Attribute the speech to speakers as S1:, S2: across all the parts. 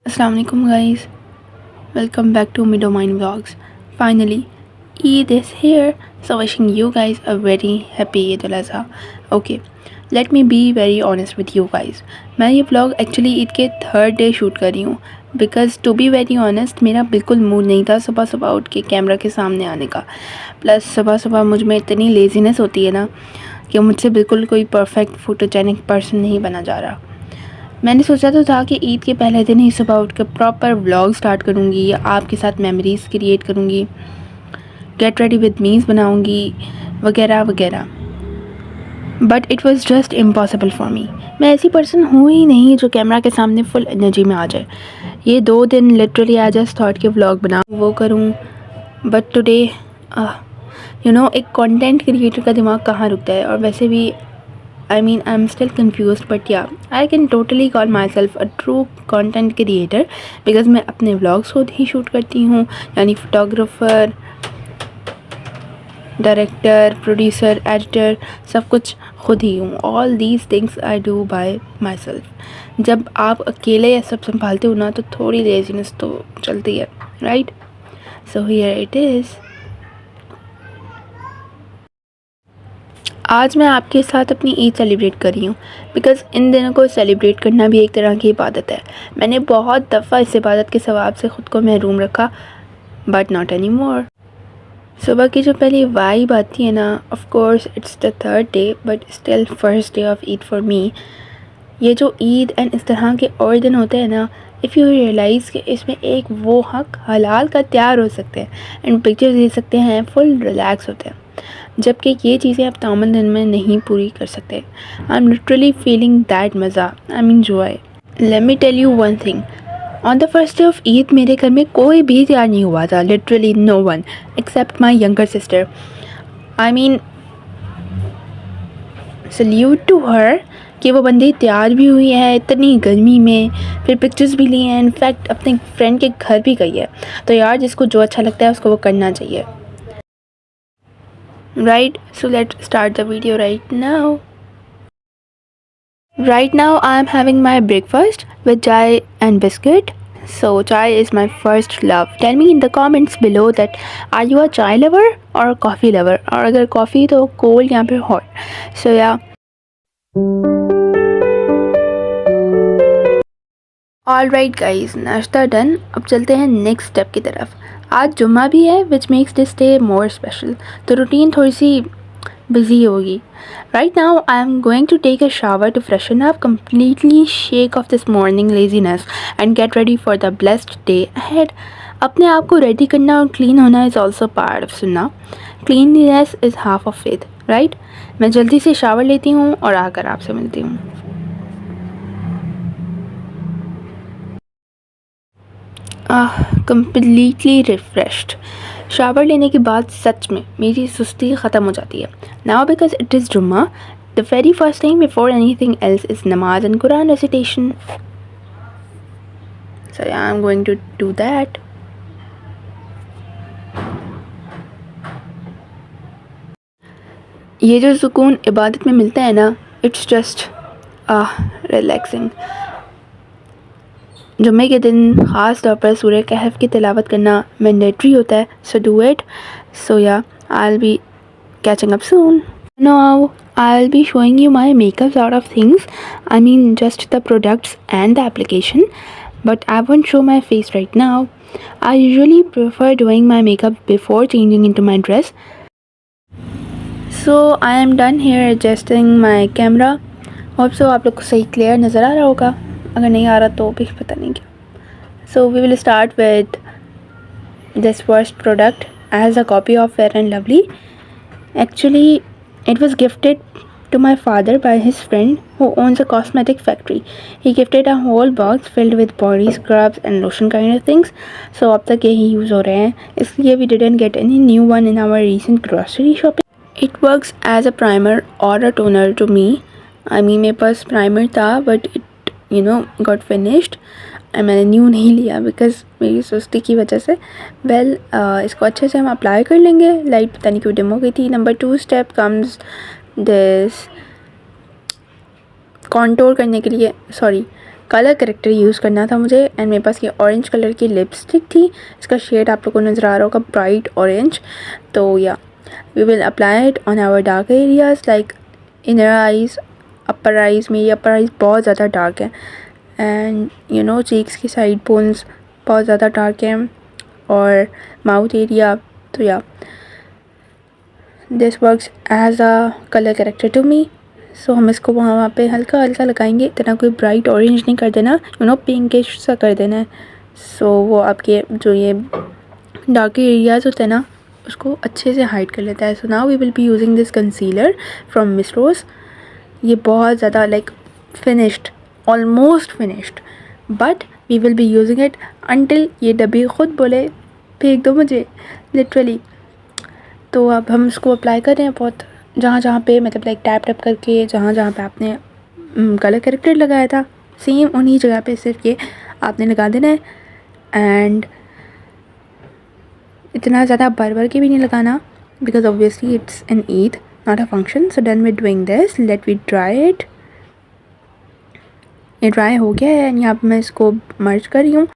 S1: Assalamu alaikum guys, welcome back to Midomine Vlogs. Finally, Eid is here, so wishing you guys a very happy Eid al-Azha. Okay, let me be very honest with you guys. मैं ये vlog actually Eid के third day shoot कर रही हूँ because to be very honest मेरा बिल्कुल mood नहीं था सुबह सुबह उठ के कैमरा के सामने आने का. प्लस सुबह सुबह मुझ में इतनी लेजीनेस होती है ना कि मुझसे बिल्कुल कोई परफेक्ट फोटोजेनिक पर्सन नहीं बना जा रहा. मैंने सोचा तो था कि ईद के पहले दिन ही सुबह उठ कर प्रॉपर व्लॉग स्टार्ट करूँगी, आपके साथ मेमोरीज़ क्रिएट करूँगी, गेट रेडी विद मीज़ बनाऊँगी वगैरह वगैरह. But it was just impossible for me. मैं ऐसी पर्सन हूँ ही नहीं जो कैमरा के सामने फुल एनर्जी में आ जाए. ये 2 दिन लिटरली आई जस्ट थॉट कि व्लॉग बनाऊँ वो करूँ. बट टुडे एक कंटेंट क्रिएटर का दिमाग कहाँ रुकता है. और वैसे भी I'm still confused, but yeah, I can totally call myself a true content creator because मैं अपने vlogs खुद ही शूट करती हूँ, यानी फोटोग्राफर, डायरेक्टर, प्रोड्यूसर, एडिटर सब कुछ खुद ही हूँ. All these things I do by myself. जब आप अकेले ये सब संभालते हो ना तो थोड़ी लेजीनेस तो चलती है, right? So here it is. आज मैं आपके साथ अपनी ईद सेलिब्रेट कर रही हूँ बिकॉज़ इन दिनों को सेलिब्रेट करना भी एक तरह की इबादत है. मैंने बहुत दफ़ा इस इबादत के सवाब से ख़ुद को महरूम रखा, बट नॉट एनी मोर. सुबह की जो पहली वाइब आती है ना, of course it's the third day but still first day of Eid for me. ये जो ईद एंड इस तरह के और दिन होते हैं ना, इफ़ यू रियलाइज़ कि इसमें एक वो हक हलाल का तैयार हो सकते हैं एंड पिक्चर्स ले सकते हैं, फुल रिलैक्स होते हैं, जबकि ये चीज़ें आप तामन दिन में नहीं पूरी कर सकते. I am literally feeling that मज़ा. I mean joy. Let me tell you one thing. On the first day of Eid मेरे घर में कोई भी तैयार नहीं हुआ था. Literally no one except my younger sister. I mean salute to her कि वो बंदी तैयार भी हुई है इतनी गर्मी में, फिर पिक्चर्स भी ली हैं, इनफैक्ट अपने फ्रेंड के घर भी गई है. तो यार जिसको जो अच्छा लगता है उसको वो करना चाहिए, right? So let's start the video right now. Right now I am having my breakfast with chai and biscuit. So chai is my first love. Tell me in the comments below that are you a chai lover or a coffee lover, और अगर coffee तो cold या फिर hot. So yeah. Alright guys, नाश्ता done. अब चलते हैं next step की तरफ. आज जुम्मा भी है which makes this day more special, तो रूटीन थोड़ी सी बिजी होगी. Right now I am going to take a shower to freshen up, completely shake off this morning laziness and get ready for the blessed day ahead. अपने आप को ready करना और clean होना इज़ ऑल्सो पार्ट ऑफ सुन्ना. Cleanliness is half of faith, right? मैं जल्दी से शावर लेती हूँ और आकर आपसे मिलती हूँ. Completely refreshed. शावर लेने के बाद सच में मेरी सुस्ती ख़त्म हो जाती है. नाउ बिकॉज इट इज़ जुम्मा, the very first thing before anything else is नमाज and Quran recitation. So I am going to do that. ये जो सुकून इबादत में मिलता है ना, इट्स जस्ट रिलैक्सिंग. जुम्मे के दिन ख़ास तौर पर सूरह कहफ की तिलावत करना मैंडेटरी होता है. So do it. So yeah I will be catching up soon. Now I will be showing you my makeup out of things. I mean just the products and the application, but I won't show my face right now. I usually prefer doing my makeup before changing into my dress. So I am done here adjusting my camera. Hope so आप लोग को सही clear नज़र आ रहा होगा. अगर नहीं आ रहा तो भी पता नहीं क्या. So we will start with this first product as a copy of Fair and Lovely. Actually it was gifted to my father by his friend who owns a cosmetic factory. He gifted a whole box filled with body scrubs and lotion kind of things. So अब तक यही use हो रहे हैं, इसलिए we didn't get any new one in our recent grocery shopping. It works as a primer or a toner to me. I mean मेरे पास primer था but it got finished. मैंने न्यू नहीं लिया बिकॉज़ मेरी सुस्ती की वजह से. इसको अच्छे से हम अप्लाई कर लेंगे. लाइट पता नहीं क्यों डिम हो गई थी. Number 2 step comes this contour करने के लिए कलर करेक्टर यूज़ करना था मुझे, एंड मेरे पास ये ऑरेंज कलर की लिपस्टिक थी। इसका शेड आप लोगों को नज़र आ रहा होगा, ब्राइट ऑरेंज। तो yeah we will apply it on our dark areas like inner eyes, upper eyes. मेरी अपर आइज़ बहुत ज़्यादा डार्क है, एंड यू नो चीक्स की साइड बोन्स बहुत ज़्यादा डार्क हैं, और माउथ एरिया। तो yeah this works as a colour corrector to me. So हम इसको वहाँ पे हल्का हल्का लगाएंगे, इतना कोई ब्राइट ऑरेंज नहीं कर देना, यू नो पिंकिश सा कर देना है। सो वो आपके जो ये डार्क एरियाज़ होते हैं ना, उसको अच्छे से हाइड कर लेता है। So now we will be using this concealer from Miss Rose. ये बहुत ज़्यादा like finished, almost finished, but we will be using it until ये डब्बी ख़ुद बोले फेंक दो मुझे, लिटरली। तो अब हम इसको अप्लाई कर रहे हैं बहुत जहाँ जहाँ पे, मतलब लाइक टैप टैप करके जहाँ जहाँ पे आपने कलर करेक्टर लगाया था, सेम उन्हीं जगह पे सिर्फ ये आपने लगा देना है। एंड इतना ज़्यादा भर के भी नहीं लगाना, because obviously it's an Eid not a function. So then we doing this, let we dry it. ये ड्राई हो गया है, एंड यहाँ पर मैं इसको मर्ज कर रही हूँ।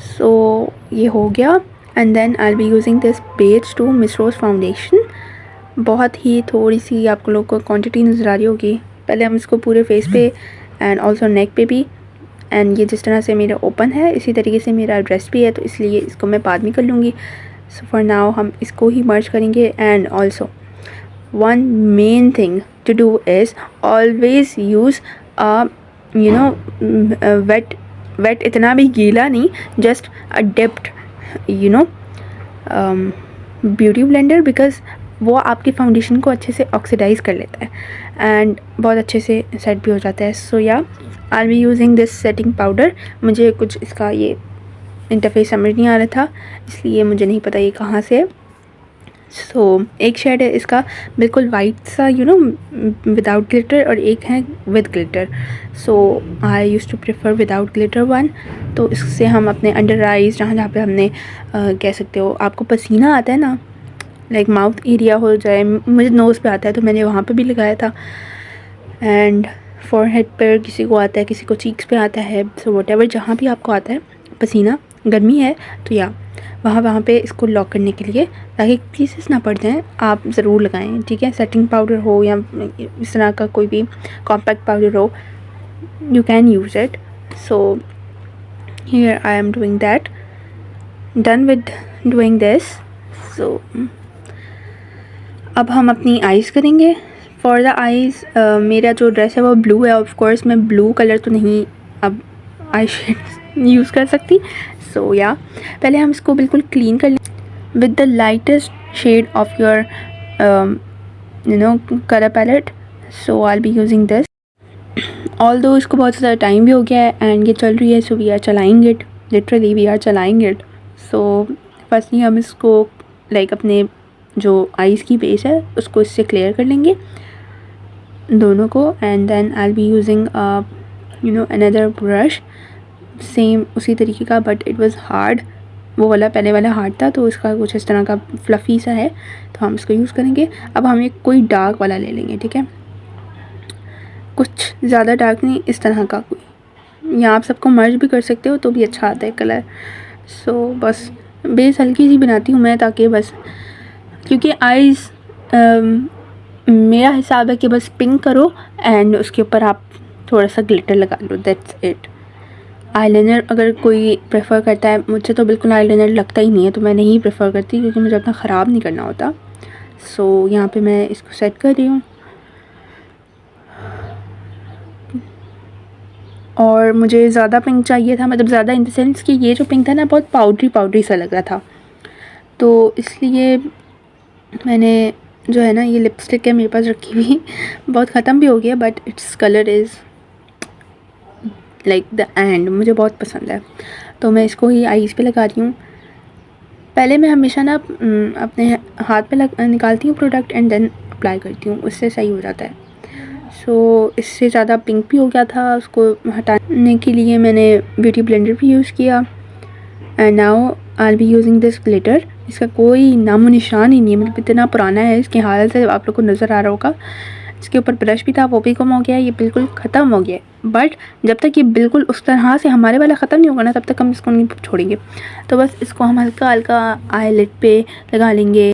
S1: सो ये हो गया, and then I will be using this base to Miss Rose foundation. बहुत ही थोड़ी सी आप लोगों को क्वांटिटी नज़र आ रही होगी। पहले हम इसको पूरे फेस पे एंड ऑल्सो नेक पे भी, एंड ये जिस तरह से मेरा ओपन है इसी तरीके से मेरा ड्रेस भी है, तो इसलिए इसको मैं बाद में कर लूँगी। सो फॉर नाउ हम इसको ही मर्ज करेंगे। And also one main thing to do is always use you know wet, इतना भी गीला नहीं, just a dipped you know beauty blender, because वो आपकी फाउंडेशन को अच्छे से ऑक्सीडाइज़ कर लेता है एंड बहुत अच्छे से सेट भी हो जाता है। So yeah I be using this setting powder. मुझे कुछ इसका ये इंटरफेस समझ नहीं आ रहा था, इसलिए मुझे नहीं पता ये कहाँ से है। सो एक शेड है इसका बिल्कुल वाइट सा, यू नो विदाउट ग्लिटर, और एक है with glitter. So I use to prefer without glitter one. तो इससे हम अपने अंडर आइज़, जहाँ जहाँ पे हमने कह सकते हो आपको पसीना आता है ना, लाइक माउथ एरिया हो जाए, मुझे नोज़ पे आता है तो मैंने वहाँ पे भी लगाया था, एंड फॉरहेड पर किसी को आता है, किसी को चीक्स पे आता है। सो वट एवर जहाँ भी आपको आता है पसीना, गर्मी है तो या वहाँ पे इसको लॉक करने के लिए, ताकि पीसेस ना पड़ जाएँ, आप ज़रूर लगाएं, ठीक है। सेटिंग पाउडर हो या इस तरह का कोई भी कॉम्पैक्ट पाउडर हो, you can use it. So here I am doing that, done with doing this. So अब हम अपनी आइज़ करेंगे। फॉर द आइज़ मेरा जो ड्रेस है वो ब्लू है, ऑफ कोर्स मैं ब्लू कलर तो नहीं अब आई शेड यूज़ कर सकती। सो या पहले हम इसको बिल्कुल क्लीन कर लें with the lightest shade of your you know colour palette. So I will be using this. Although इसको बहुत ज़्यादा टाइम भी हो गया है एंड ये चल रही है, सो वी आर चलाइंग इट, लिटरली वी आर चलाइंग इट। सो फर्स्टली हम इसको लाइक अपने जो आइज़ की बेस है उसको इससे क्लियर कर लेंगे दोनों को, and then I will be using you know another brush same उसी तरीके का, बट इट वाज हार्ड, वो वाला पहले वाला हार्ड था, तो इसका कुछ इस तरह का फ्लफ़ी सा है, तो हम इसको यूज़ करेंगे। अब हम एक कोई डार्क वाला ले लेंगे, ठीक है, कुछ ज़्यादा डार्क नहीं, इस तरह का कोई, या आप सबको मर्ज भी कर सकते हो तो भी अच्छा आता है कलर। सो बस बेस हल्की सी बनाती हूँ मैं, ताकि बस क्योंकि आइज़ मेरा हिसाब है कि बस पिंक करो एंड उसके ऊपर आप थोड़ा सा ग्लिटर लगा लो, दैट्स इट। आईलाइनर अगर कोई प्रेफर करता है, मुझे तो बिल्कुल आईलाइनर लगता ही नहीं है, तो मैं नहीं प्रेफर करती क्योंकि मुझे अपना ख़राब नहीं करना होता। सो यहाँ पे मैं इसको सेट कर रही हूँ, और मुझे ज़्यादा पिंक चाहिए था, मतलब ज़्यादा इन द सेंस कि ये जो पिंक था ना बहुत पाउडरी सा लग रहा था, तो इसलिए मैंने जो है ना ये लिपस्टिक है मेरे पास रखी हुई, बहुत ख़त्म भी हो गया, but its colour is like the end, मुझे बहुत पसंद है, तो मैं इसको ही आईज़ पे लगा रही हूँ। पहले मैं हमेशा ना अपने हाथ पे निकालती हूँ प्रोडक्ट एंड देन अप्लाई करती हूँ, उससे सही हो जाता है। सो इससे ज़्यादा पिंक भी हो गया था, उसको हटाने के लिए मैंने ब्यूटी ब्लेंडर भी यूज़ किया, and now I will be using this glitter. इसका कोई नामो निशान ही नहीं है, मतलब इतना पुराना है, इसकी हालत है आप लोग को नज़र आ रहा होगा, इसके ऊपर ब्रश भी था, वो भी कम हो गया, ये बिल्कुल ख़त्म हो गया। बट जब तक ये बिल्कुल उस तरह से हमारे वाला ख़त्म नहीं होगा ना, तब तक हम इसको नहीं छोड़ेंगे। तो बस इसको हम हल्का हल्का आईलिड पे लगा लेंगे।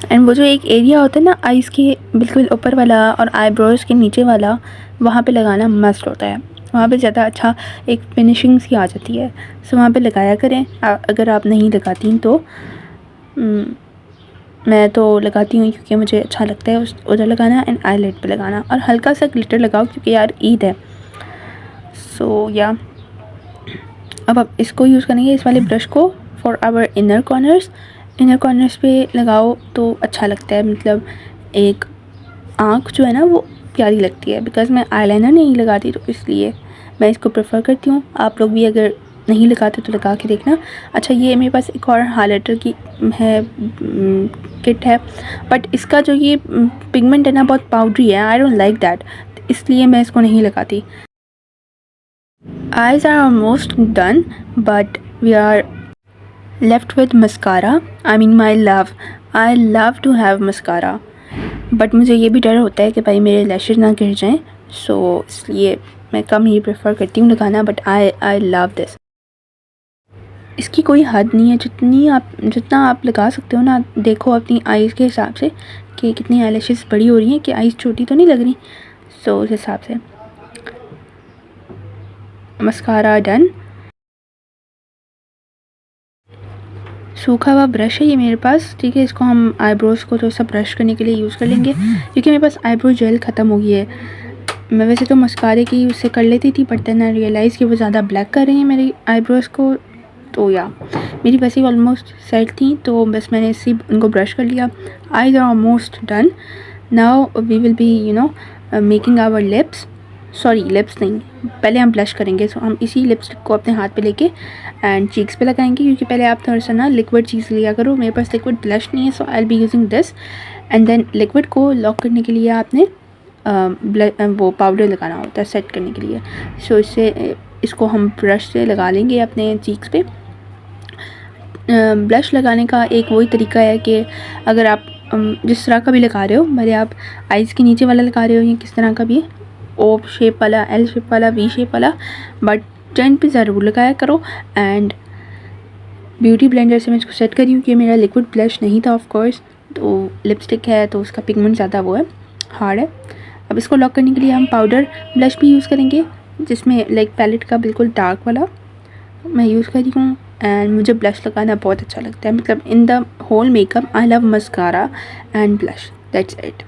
S1: एंड वो जो एक एरिया होता है ना आईज़ के बिल्कुल ऊपर वाला और आईब्रोज के नीचे वाला, वहाँ पे लगाना मस्ट होता है। वहाँ पे ज़्यादा अच्छा एक फिनिशिंग सी आ जाती है। सो वहाँ पे लगाया करें। अगर आप नहीं लगाती तो मैं तो लगाती हूँ क्योंकि मुझे अच्छा लगता है उस उधर लगाना एंड आईलिड पे लगाना। और हल्का सा ग्लिटर लगाओ क्योंकि यार ईद है। सो या अब आप इसको यूज़ करेंगे, इस वाले ब्रश को, फॉर आवर इनर कॉर्नर्स पे लगाओ तो अच्छा लगता है। मतलब एक आँख जो है ना वो प्यारी लगती है। बिकॉज़ मैं आईलाइनर नहीं लगाती तो इसलिए मैं इसको प्रेफर करती हूँ। आप लोग भी अगर नहीं लगाते तो लगा के देखना। अच्छा, ये मेरे पास एक और हाइलाइटर की है किट है, बट इसका जो ये पिगमेंट है ना बहुत पाउडरी है। आई डोंट लाइक दैट, इसलिए मैं इसको नहीं लगाती। Eyes are almost done, but we are left with mascara. I mean my love. I love to have mascara. But मुझे ये भी डर होता है कि भाई मेरे लैशेज ना गिर जाएं, सो इसलिए मैं कम ही प्रेफर करती हूँ लगाना। But I love this. इसकी कोई हद नहीं है, जितना आप लगा सकते हो ना। देखो अपनी आईज़ के हिसाब से कि कितनी आईलैशेस बड़ी हो रही हैं, कि आईज़ छोटी तो नहीं लग रही। सो उस हिसाब से मस्कारा डन। सूखा हुआ ब्रश है ये मेरे पास, ठीक है। इसको हम आईब्रोज़ को थोड़ा सा ब्रश करने के लिए यूज़ कर लेंगे क्योंकि मेरे पास आईब्रो जेल ख़त्म हो गई है। मैं वैसे तो मस्कारे की उससे कर लेती थी, बट देन आई रियलाइज़ कि वो ज़्यादा ब्लैक कर रही हैं मेरी आईब्रोज़ को। तो या मेरी वैसे ही ऑलमोस्ट सेट थी, तो बस मैंने इसी उनको ब्रश कर लिया। Eyes are almost done. Now we will be making our lips. Sorry, lips नहीं, पहले हम ब्लश करेंगे। सो हम इसी लिपस्टिक को अपने हाथ पे लेके एंड चीक्स पे लगाएंगे, क्योंकि पहले आप थोड़ा सा ना लिक्विड चीज़ लिया करो। मेरे पास लिक्विड ब्लश नहीं है, so I will be using this. And then liquid को लॉक करने के लिए आपने वो पाउडर लगाना होता है सेट करने के लिए। सो इसको हम ब्रश से लगा लेंगे अपने चीक्स पे। ब्लश लगाने का एक वही तरीका है कि अगर आप जिस तरह का भी लगा रहे हो, भले आप आइज़ के नीचे वाला लगा रहे हो या किस तरह का भी, ओ शेप वाला, एल शेप वाला, वी शेप वाला, बट टेंट पे ज़रूर लगाया करो। एंड ब्यूटी ब्लेंडर से मैं इसको सेट करी हूँ कि मेरा लिक्विड ब्लश नहीं था ऑफ कोर्स, तो लिपस्टिक है तो उसका पिगमेंट ज़्यादा वो है, हार्ड है। अब इसको लॉक करने के लिए हम पाउडर ब्लश भी यूज़ करेंगे, जिसमें लाइक पैलेट का बिल्कुल डार्क वाला मैं यूज़ करी हूँ। एंड मुझे ब्लश लगाना बहुत अच्छा लगता है। मतलब in the whole makeup I love mascara and blush, that's it.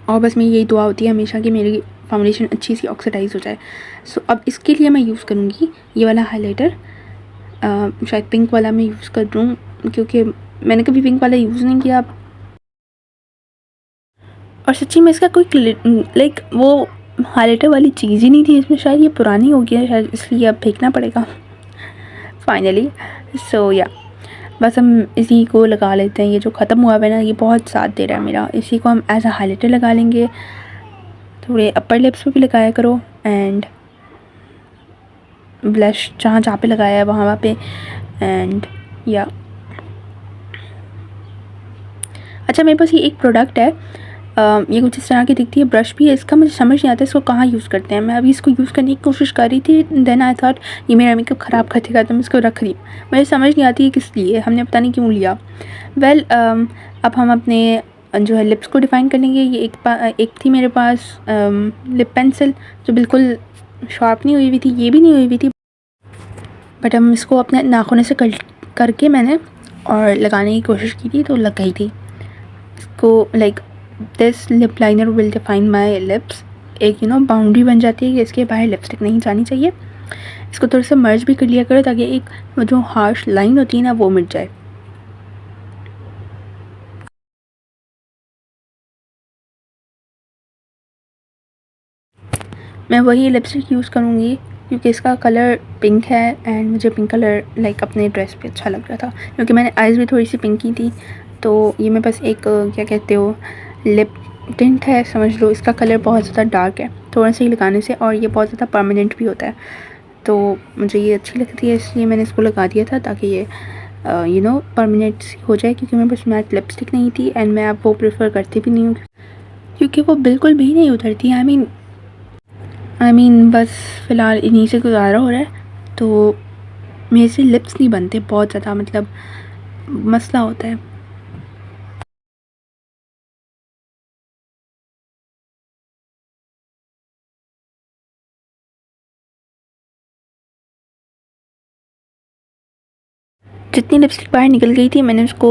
S1: और बस मेरी यही दुआ होती है हमेशा कि मेरी फाउंडेशन अच्छी सी ऑक्सीडाइज हो जाए। सो अब इसके लिए मैं यूज़ करूँगी ये वाला हाइलाइटर। शायद पिंक वाला मैं यूज़ कर दूँ, क्योंकि मैंने कभी पिंक वाला यूज़ नहीं किया। और सच्ची में इसका कोई लाइक वो हाइलाइटर वाली चीज़ ही नहीं थी इसमें। शायद ये पुरानी हो गई है शायद, इसलिए अब फेंकना पड़ेगा फाइनली। सो या बस हम इसी को लगा लेते हैं। ये जो ख़त्म हुआ है ना, ये बहुत साथ दे रहा है मेरा। इसी को हम एज अ हाइलाइटर लगा लेंगे। थोड़े अपर लिप्स पे भी लगाया करो एंड ब्लश जहाँ जहाँ पे लगाया है वहाँ पे। एंड या अच्छा, मेरे पास ये एक प्रोडक्ट है, ये कुछ इस तरह की दिखती है। ब्रश भी है इसका, मुझे समझ नहीं आता इसको कहाँ यूज़ करते हैं। मैं अभी इसको यूज़ करने की कोशिश कर रही थी, देन आई थॉट ये मेरा मेकअप ख़राब कर देगा, तो मैं इसको रख रही हूँ। मुझे समझ नहीं आती है किस लिए, हमने पता नहीं क्यों लिया। वेल अब हम अपने जो है लिप्स को डिफ़ाइन कर लेंगे। ये एक थी मेरे पास लिप पेंसिल, जो बिल्कुल शार्प नहीं हुई हुई थी, ये भी नहीं हुई हुई थी, बट हम इसको अपने नाखून से करके मैंने और लगाने की कोशिश की थी, तो लग गई थी इसको। Like this lip liner will define my lips. एक बाउंड्री बन जाती है कि इसके बाहर लिपस्टिक नहीं जानी चाहिए। इसको थोड़ा सा मर्ज भी कर लिया करो ताकि एक जो हार्श लाइन होती है ना वो मिट जाए। मैं वही लिपस्टिक यूज़ करूँगी क्योंकि इसका कलर पिंक है एंड मुझे पिंक कलर लाइक अपने ड्रेस पे अच्छा लग रहा था, क्योंकि मैंने आइज़ भी थोड़ी सी पिंकी थी। तो ये मेरे पास एक क्या कहते हो लिप टिंट है समझ लो। इसका कलर बहुत ज़्यादा डार्क है थोड़ा सा ही लगाने से, और ये बहुत ज़्यादा परमानेंट भी होता है, तो मुझे ये अच्छी लगती है, इसलिए मैंने इसको लगा दिया था ताकि ये परमानेंट हो जाए। क्योंकि मेरे पास मैट लिपस्टिक नहीं थी एंड मैं अब वो प्रेफर करती भी नहीं हूँ, क्योंकि वो बिल्कुल भी नहीं उतरती। आई मीन बस फ़िलहाल इन्हीं से गुजारा हो रहा है, तो मेरे से लिप्स नहीं बनते बहुत ज़्यादा, मतलब मसला होता है। जितनी लिपस्टिक बाहर निकल गई थी मैंने उसको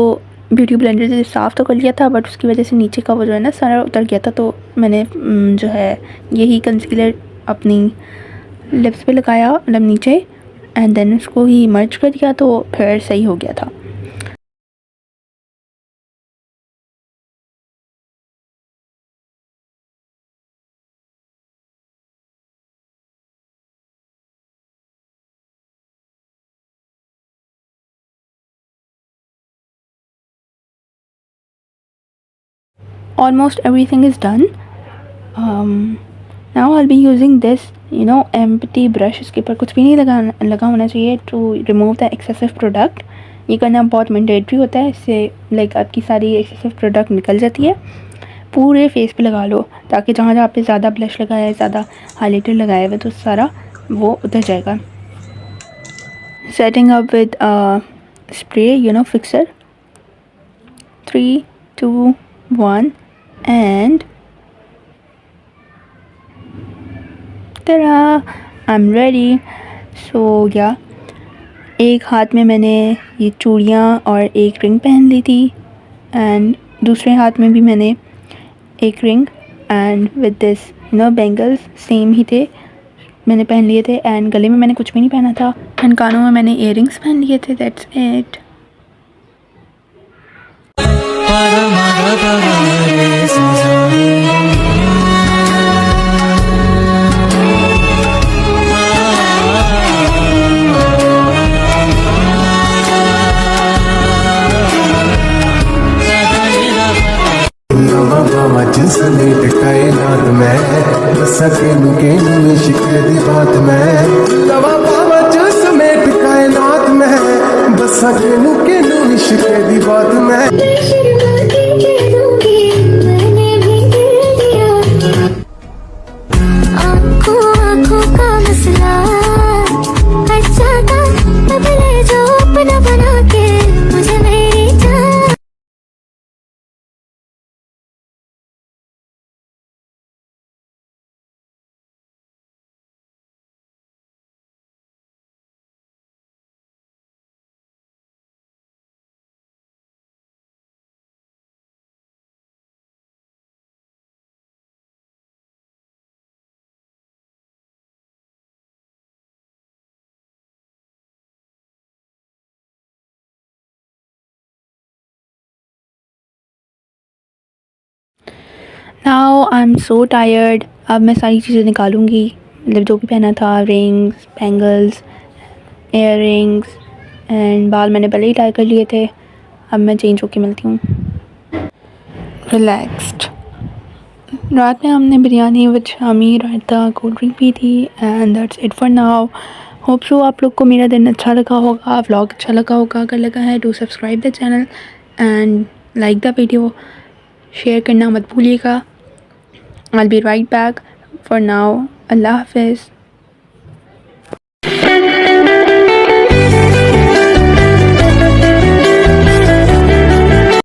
S1: ब्यूटी ब्लेंडर से साफ़ तो कर लिया था, बट उसकी वजह से नीचे का वो जो है ना सारा उतर गया था। तो मैंने जो है यही कंसीलर अपनी लिप्स पे लगाया, मतलब नीचे, एंड देन उसको ही मर्ज कर दिया, तो फिर सही हो गया था। Almost everything is done. Now I be using this empty brush. इसके ऊपर कुछ भी नहीं लगा होना चाहिए to remove the excessive product. ये करना बहुत मैंडेटरी होता है, इससे लाइक आपकी सारी एक्सेसिव प्रोडक्ट निकल जाती है। पूरे फेस पे लगा लो, ताकि जहाँ जहाँ पे ज़्यादा ब्लश लगाया है, ज़्यादा हाइलाइटर लगाया हुआ है, तो सारा वो उतर जाएगा। Setting up with spray fixer. 3, 2, 1 and तरा, आई एम रेडी। सो या एक हाथ में मैंने ये चूड़ियाँ और एक रिंग पहन ली थी, एंड दूसरे हाथ में भी मैंने एक ring and with this bangles same ही थे, मैंने पहन लिए थे। एंड गले में मैंने कुछ भी नहीं पहना था, एंड कानों में मैंने इयररिंग्स पहन लिए थे। That's it.
S2: जिसने टिकाए नाथ में सके नुके शिकवे दी बात में लवा पावा जिसने टिकाए नाथ में बस सके नुके शिकवे दी बात में।
S3: आँखों का मसला अच्छा था, अब ले जो अपना बना के मुझे मेरी जान।
S1: Now I am so tired. अब मैं सारी चीज़ें निकालूंगी, मतलब जो भी पहना था, rings, bangles, ear rings, and बाल मैंने पहले ही टाई कर लिए थे। अब मैं चेंज होके मिलती हूँ। रिलैक्स्ड। रात में हमने biryani with shami, raita, cold drink पी थी, and that's it for now. Hope so आप लोग को मेरा दिन अच्छा लगा होगा, व्लॉग अच्छा लगा होगा। अगर लगा है to subscribe the channel and like the video, share करना मत भूलिएगा। I'll be right back. For now, Allah Hafiz.